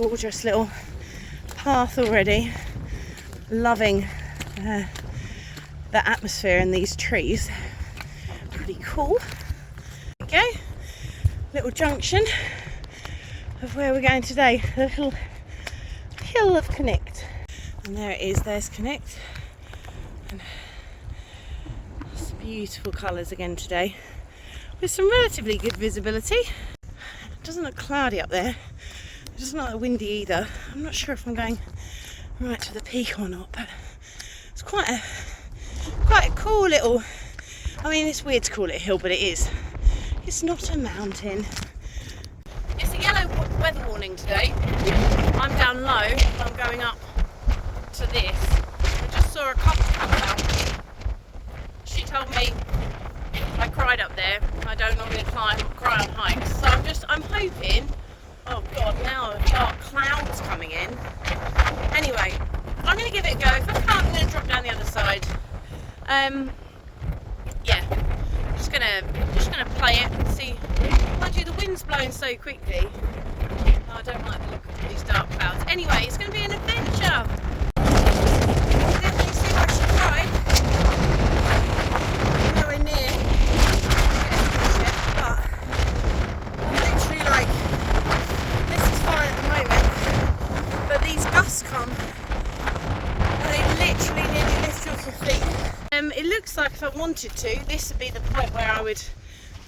gorgeous little path already. Loving the atmosphere in these trees. Pretty cool. There we go. Little junction of where we're going today. The little hill of Cnicht. And there it is, there's Cnicht. And some beautiful colours again today, with some relatively good visibility. It doesn't look cloudy up there. It doesn't look windy either. I'm not sure if I'm going right to the peak or not, but it's quite a cool little, I mean, it's weird to call it a hill, but it is. It's not a mountain. It's a yellow weather warning today. I'm down low, I'm going up to this. I just saw a couple come out. She told me I cried up there. I don't normally cry on hikes, so I'm hoping. Oh god, now dark clouds coming in. Anyway, I'm going to give it a go. If I can't, I'm going to drop down the other side. Yeah, just gonna play it and see. Mind you, the wind's blowing so quickly. Oh, I don't like the look of these dark clouds. Anyway, it's going to be an adventure. Definitely see if I should try. Nowhere near. But I'm literally like, this is fine at the moment. But these gusts come and they literally nearly lift you off your feet. It looks like if I wanted to, this would be the point where I would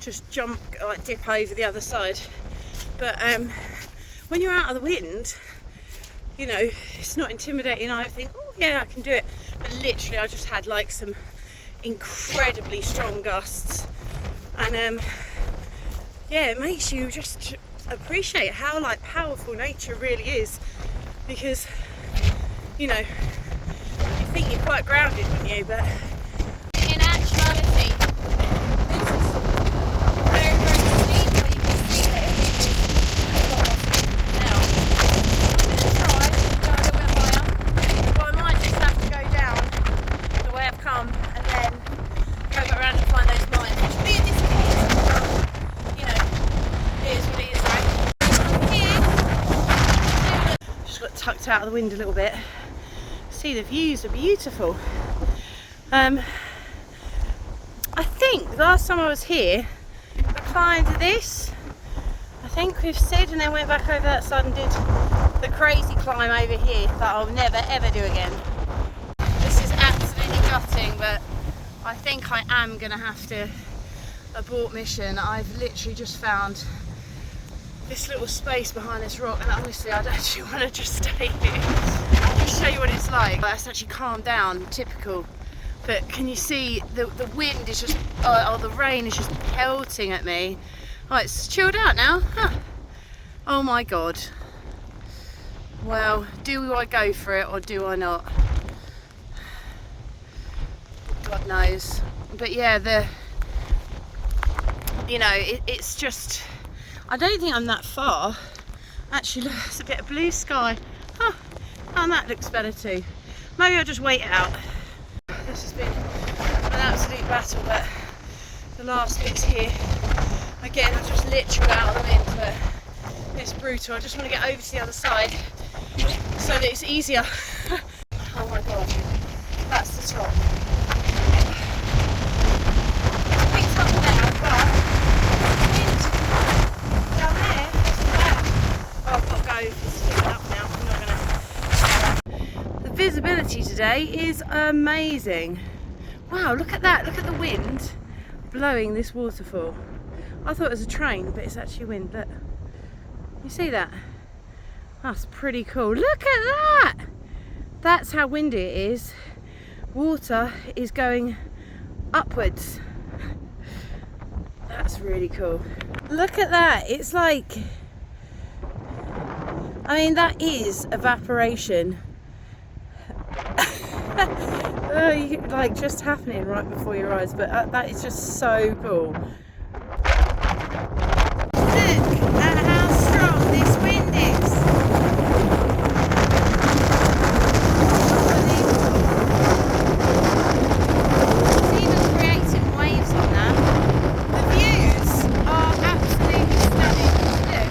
just jump, like dip over the other side. But when you're out of the wind, you know, it's not intimidating. I think, oh yeah, I can do it. But literally, I just had like some incredibly strong gusts, and yeah, it makes you just appreciate how like powerful nature really is. Because, you know, you think you're quite grounded, wouldn't you? But in actuality, this is very, very steep, but you can see that now. I'm going to try to go a little bit higher, but I might just have to go down the way I've come and then go back around and find those mines, which will be a disappointment, but, you know, it is what it is, right? I'm here. Just got tucked out of the wind a little bit. See, the views are beautiful. I think the last time I was here, I climbed this, I think with Sid, and then went back over that side and did the crazy climb over here that I'll never ever do again. This is absolutely gutting, but I think I am going to have to abort mission. I've literally just found this little space behind this rock, and honestly I don't actually want to just stay here. I'll just show you what it's like. That's actually calmed down, typical. But can you see the wind is just, the rain is just pelting at me. Oh, it's chilled out now. Huh. Oh my god. Well, do I go for it or do I not? God knows. But yeah, you know, it's just, I don't think I'm that far. Actually, look, it's a bit of blue sky. Huh. And that looks better too. Maybe I'll just wait it out. This has been an absolute battle, but the last bits here, again, I just literally out of the wind, but it's brutal. I just want to get over to the other side so that it's easier. Oh my god, that's the top. I picked up now, but the wind down there isn't bad. Oh, I've got to go, it's filling up now. I'm not going to. The visibility today is amazing. Wow, look at that, look at the wind blowing this waterfall. I thought it was a train, but it's actually wind. Look, you see that? That's pretty cool. Look at that! That's how windy it is. Water is going upwards. That's really cool. Look at that, it's like, I mean, that is evaporation. Like just happening right before your eyes, but that is just so cool. Look at how strong this wind is. It's even creating waves on that. The views are absolutely stunning. Look.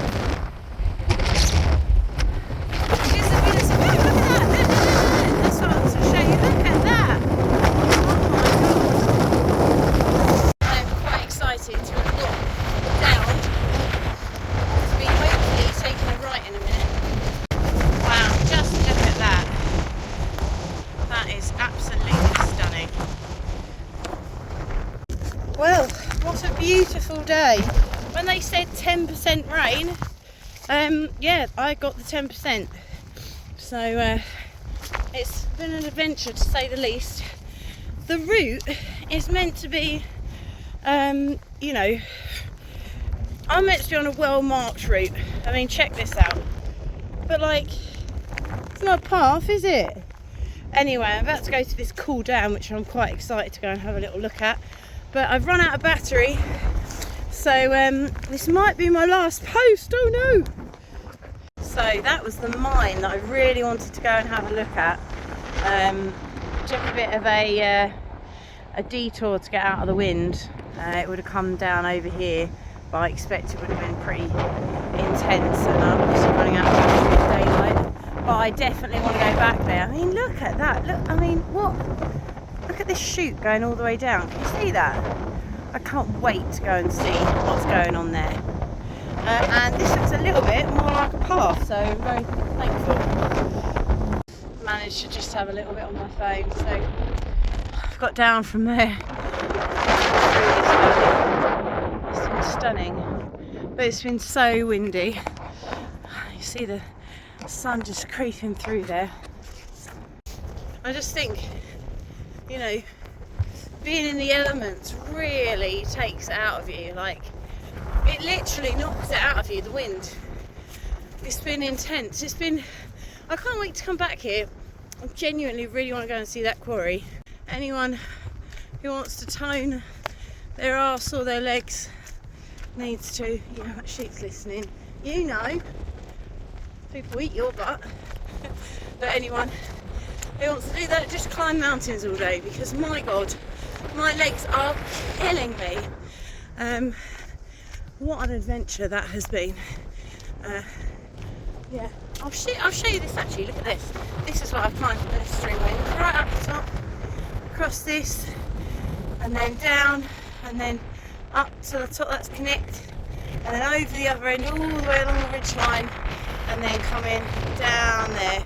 day. When they said 10% rain, yeah, I got the 10%. So it's been an adventure, to say the least. The route is meant to be, you know, I'm meant to be on a well-marked route. I mean, check this out. But like, it's not a path, is it? Anyway, I'm about to go to this cool down, which I'm quite excited to go and have a little look at. But I've run out of battery, so this might be my last post. Oh no! So that was the mine that I really wanted to go and have a look at. Took a bit of a detour to get out of the wind. It would have come down over here, but I expect it would have been pretty intense, and I'm obviously running out of daylight. But I definitely want to go back there. I mean, look at that. Look, I mean, what? Look at this chute going all the way down. Can you see that? I can't wait to go and see what's going on there. And this looks a little bit more like a path, so I'm very thankful. Managed to just have a little bit on my phone, so I've got down from there. It's been stunning, but it's been so windy. You see the sun just creeping through there. I just think, you know, being in the elements really takes it out of you. Like, it literally knocks it out of you, the wind. It's been intense. It's been, I can't wait to come back here. I genuinely really want to go and see that quarry. Anyone who wants to tone their arse or their legs needs to. You know, that sheep's listening. You know, people eat your butt. But anyone who wants to do that, just climb mountains all day, because my God, my legs are killing me. What an adventure that has been. Yeah, I'll show you this actually. Look at this. This is what I've climbed with this string wind. Right up the top, across this, and then down, and then up to the top, that's Cnicht, and then over the other end, all the way along the ridgeline, and then coming down there,